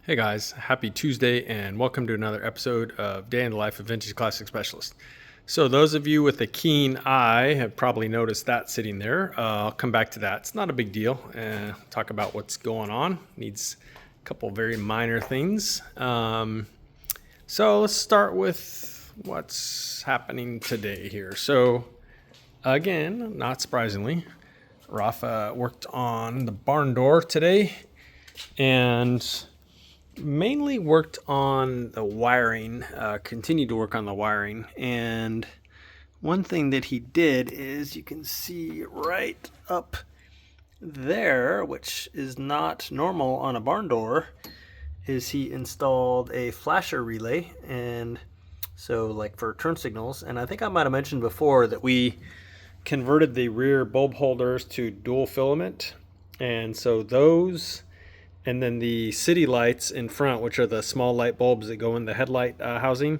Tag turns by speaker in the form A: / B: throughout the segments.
A: Hey guys, happy Tuesday and welcome to another episode of Day in the Life of Vintage Classic Specialist. So those of you with a keen eye have probably noticed that sitting there. I'll come back to that. It's not a big deal. Talk about what's going on. Needs a couple very minor things. So let's start with what's happening today here. So again, not surprisingly, Rafa worked on the Barndoor today and mainly worked on the wiring, continued to work on the wiring. And one thing that he did is you can see right up there, which is not normal on a barn door, is he installed a flasher relay. And so like for turn signals, and I think I might have mentioned before that we converted the rear bulb holders to dual filament. And so those, and then the city lights in front, which are the small light bulbs that go in the headlight housing,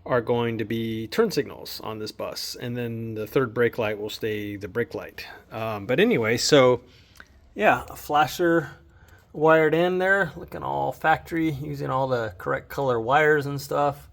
A: are going to be turn signals on this bus. And then the third brake light will stay the brake light. But anyway, so yeah, a flasher wired in there, looking all factory, using all the correct color wires and stuff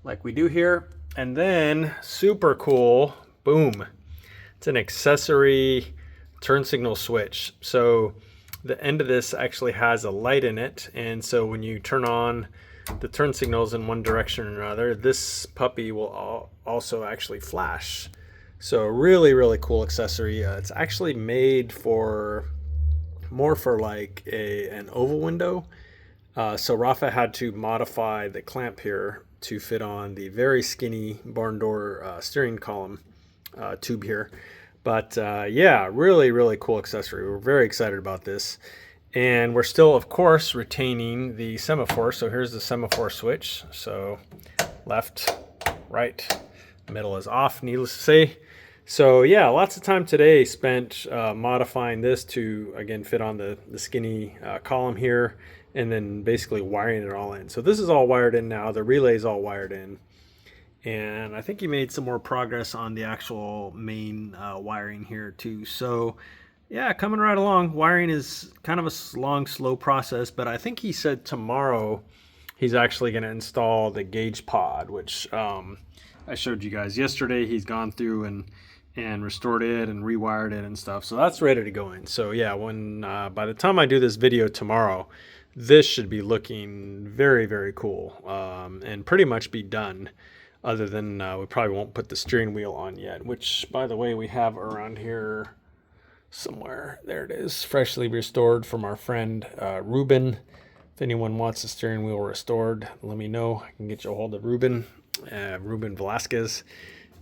A: like we do here. And then super cool, boom, it's an accessory turn signal switch. So the end of this actually has a light in it, and so when you turn on the turn signals in one direction or another, this puppy will also actually flash. So really cool accessory. It's actually made for more for like an oval window. So Rafa had to modify the clamp here to fit on the very skinny barn door steering column tube here. But yeah, really cool accessory. We're very excited about this. And we're still, of course, retaining the semaphore. So here's the semaphore switch. So left, right, middle is off, needless to say. So yeah, lots of time today spent modifying this to, again, fit on the skinny column here, and then basically wiring it all in. So this is all wired in now. The relay is all wired in. And I think he made some more progress on the actual main wiring here too. So yeah, coming right along. Wiring is kind of a long, slow process, but I think he said tomorrow he's actually going to install the gauge pod, which I showed you guys yesterday. He's gone through and restored it and rewired it and stuff. So that's ready to go in. So yeah, when by the time I do this video tomorrow, this should be looking very cool and pretty much be done. Other than we probably won't put the steering wheel on yet, which, by the way, we have around here somewhere. There it is, freshly restored from our friend Ruben. If anyone wants the steering wheel restored, let me know. I can get you a hold of Ruben Velasquez.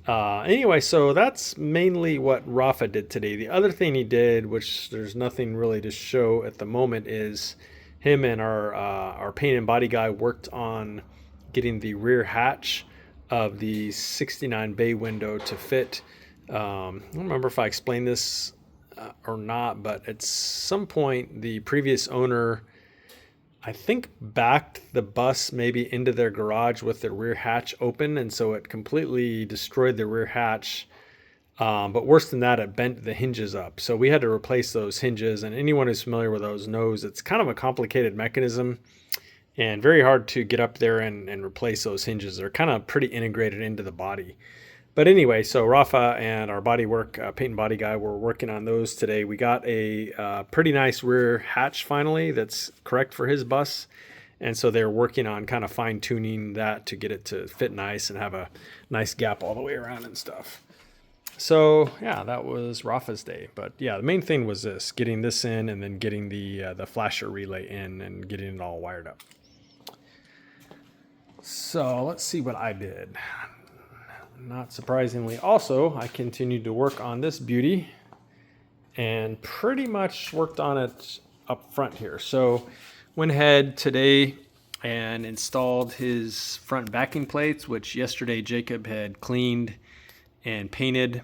A: Anyway, so that's mainly what Rafa did today. The other thing he did, which there's nothing really to show at the moment, is him and our paint and body guy worked on getting the rear hatch of the 69 bay window to fit. I don't remember if I explained this or not, but at some point the previous owner, I think, backed the bus maybe into their garage with the rear hatch open, and so it completely destroyed the rear hatch. But worse than that, it bent the hinges up. So we had to replace those hinges, and anyone who's familiar with those knows it's kind of a complicated mechanism and very hard to get up there and replace those hinges. They're kind of pretty integrated into the body. But anyway, so Rafa and our bodywork paint and body guy were working on those today. We got a pretty nice rear hatch finally that's correct for his bus. And so they're working on kind of fine tuning that to get it to fit nice and have a nice gap all the way around and stuff. So yeah, that was Rafa's day. But yeah, the main thing was this, getting this in and then getting the flasher relay in and getting it all wired up. So let's see what I did. Not surprisingly, also, I continued to work on this beauty and pretty much worked on it up front here. So went ahead today and installed his front backing plates, which yesterday Jacob had cleaned and painted.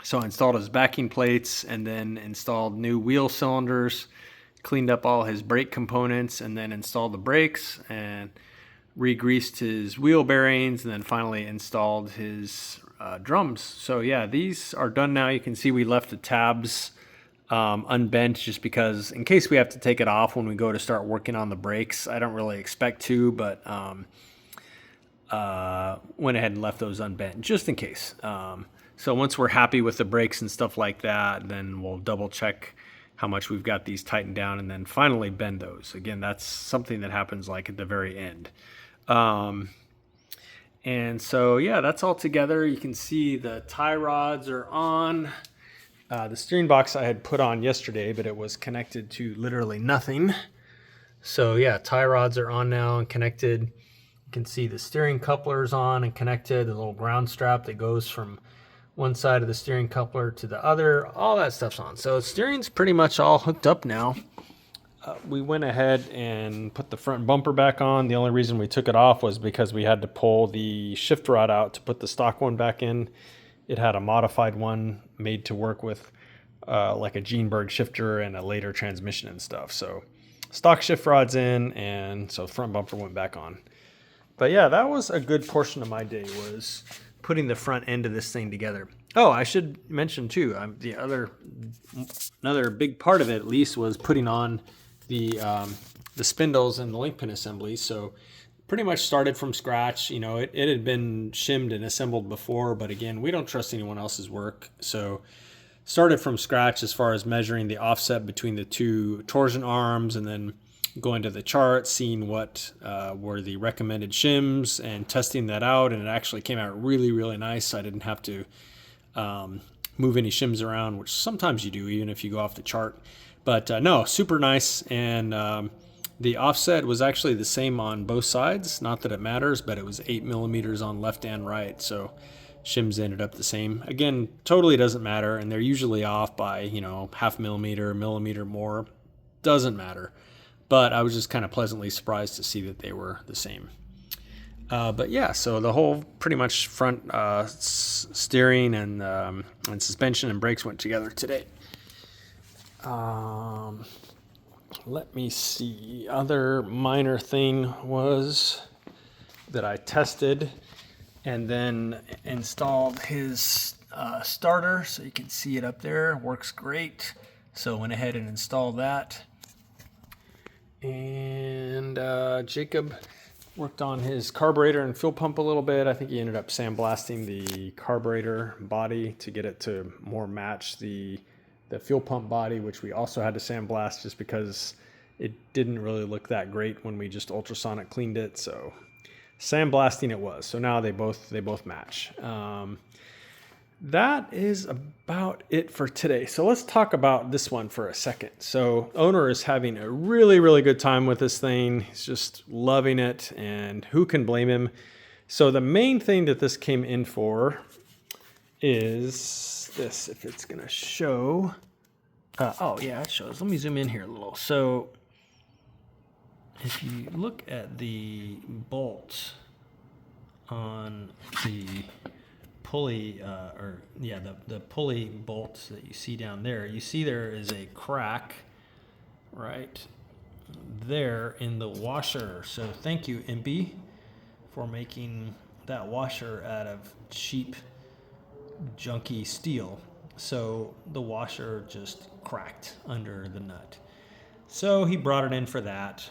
A: So I installed his backing plates and then installed new wheel cylinders, cleaned up all his brake components, and then installed the brakes and re-greased his wheel bearings, and then finally installed his drums. So yeah, these are done now. You can see we left the tabs unbent, just because in case we have to take it off when we go to start working on the brakes. I don't really expect to, but went ahead and left those unbent just in case. So once we're happy with the brakes and stuff like that, then we'll double check how much we've got these tightened down, and then finally bend those. Again, that's something that happens like at the very end. And so, yeah, that's all together. You can see the tie rods are on. The steering box I had put on yesterday, but it was connected to literally nothing. So yeah, tie rods are on now and connected. You can see the steering coupler's on and connected, the little ground strap that goes from one side of the steering coupler to the other. All that stuff's on. So steering's pretty much all hooked up now. We went ahead and put the front bumper back on. The only reason we took it off was because we had to pull the shift rod out to put the stock one back in. It had a modified one made to work with like a Geenberg shifter and a later transmission and stuff. So stock shift rod's in, and so front bumper went back on. But yeah, that was a good portion of my day, was putting the front end of this thing together. Oh, I should mention too, another big part of it at least was putting on the spindles and the link pin assemblies. So pretty much started from scratch. You know, it had been shimmed and assembled before, but again, we don't trust anyone else's work. So started from scratch as far as measuring the offset between the two torsion arms, and then going to the chart, seeing what were the recommended shims and testing that out. And it actually came out really, really nice. I didn't have to move any shims around, which sometimes you do, even if you go off the chart. But no, super nice. And the offset was actually the same on both sides. Not that it matters, but it was 8 millimeters on left and right. So shims ended up the same. Again, totally doesn't matter. And they're usually off by, half millimeter, millimeter more. Doesn't matter. But I was just kind of pleasantly surprised to see that they were the same. But yeah, so the whole pretty much front steering and suspension and brakes went together today. Let me see. Other minor thing was that I tested and then installed his starter. So you can see it up there. Works great. So went ahead and installed that. And Jacob worked on his carburetor and fuel pump a little bit. I think he ended up sandblasting the carburetor body to get it to more match the fuel pump body, which we also had to sandblast just because it didn't really look that great when we just ultrasonic cleaned it. So sandblasting it was. So now they both match. That is about it for today. So let's talk about this one for a second. So owner is having a really, really good time with this thing. He's just loving it, and who can blame him? So the main thing that this came in for is this, if it's gonna show. Oh yeah, it shows. Let me zoom in here a little. So if you look at the bolts on the pulley, the pulley bolts that you see down there, you see there is a crack right there in the washer. So thank you, Impy, for making that washer out of cheap, junky steel. So the washer just cracked under the nut. So he brought it in for that.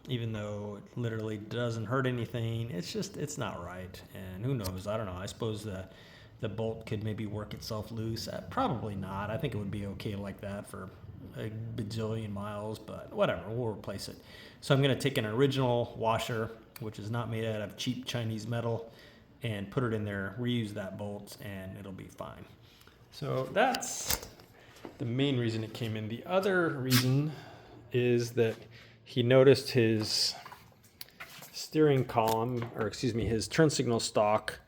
A: Even though it literally doesn't hurt anything, it's not right. And who knows? I don't know. I suppose the bolt could maybe work itself loose. Probably not. I think it would be okay like that for a bajillion miles, but whatever. We'll replace it. So I'm going to take an original washer, which is not made out of cheap Chinese metal, and put it in there, reuse that bolt, and it'll be fine. So that's the main reason it came in. The other reason is that he noticed his steering column, his turn signal stalk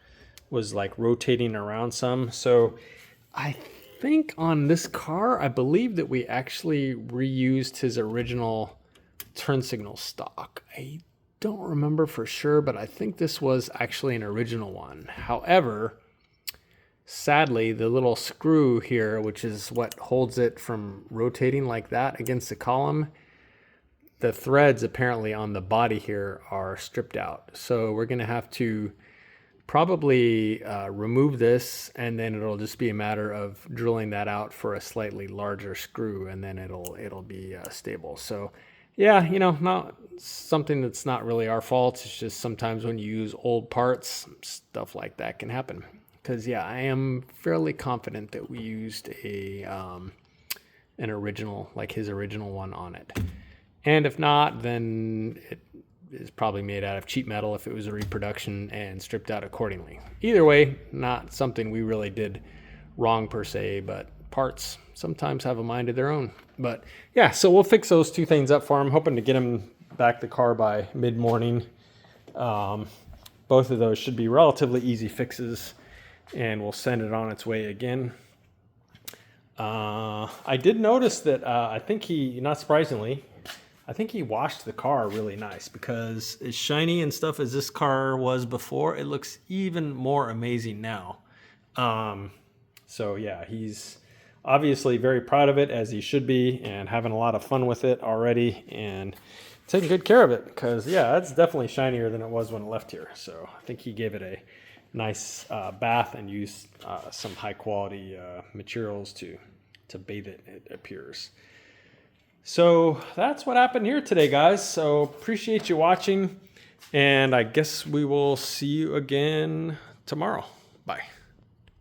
A: was like rotating around some. So I think on this car, I believe that we actually reused his original turn signal stalk. I don't remember for sure, but I think this was actually an original one. However, sadly, the little screw here, which is what holds it from rotating like that against the column, the threads apparently on the body here are stripped out. So we're going to have to probably remove this, and then it'll just be a matter of drilling that out for a slightly larger screw, and then it'll be stable. So yeah, not something that's not really our fault. It's just sometimes when you use old parts, stuff like that can happen. Because yeah, I am fairly confident that we used an original, like his original one on it. And if not, then it is probably made out of cheap metal if it was a reproduction and stripped out accordingly. Either way, not something we really did wrong per se, but parts sometimes have a mind of their own. But yeah, so we'll fix those two things up for him, hoping to get him back the car by mid-morning. Both of those should be relatively easy fixes, and we'll send it on its way again. I did notice that I think not surprisingly, I think he washed the car really nice, because as shiny and stuff as this car was before, it looks even more amazing now. So yeah, he's obviously very proud of it, as he should be, and having a lot of fun with it already and taking good care of it, because yeah, it's definitely shinier than it was when it left here. So I think he gave it a nice bath and used some high quality materials to bathe it, it appears. So that's what happened here today, guys. So appreciate you watching, and I guess we will see you again tomorrow. Bye.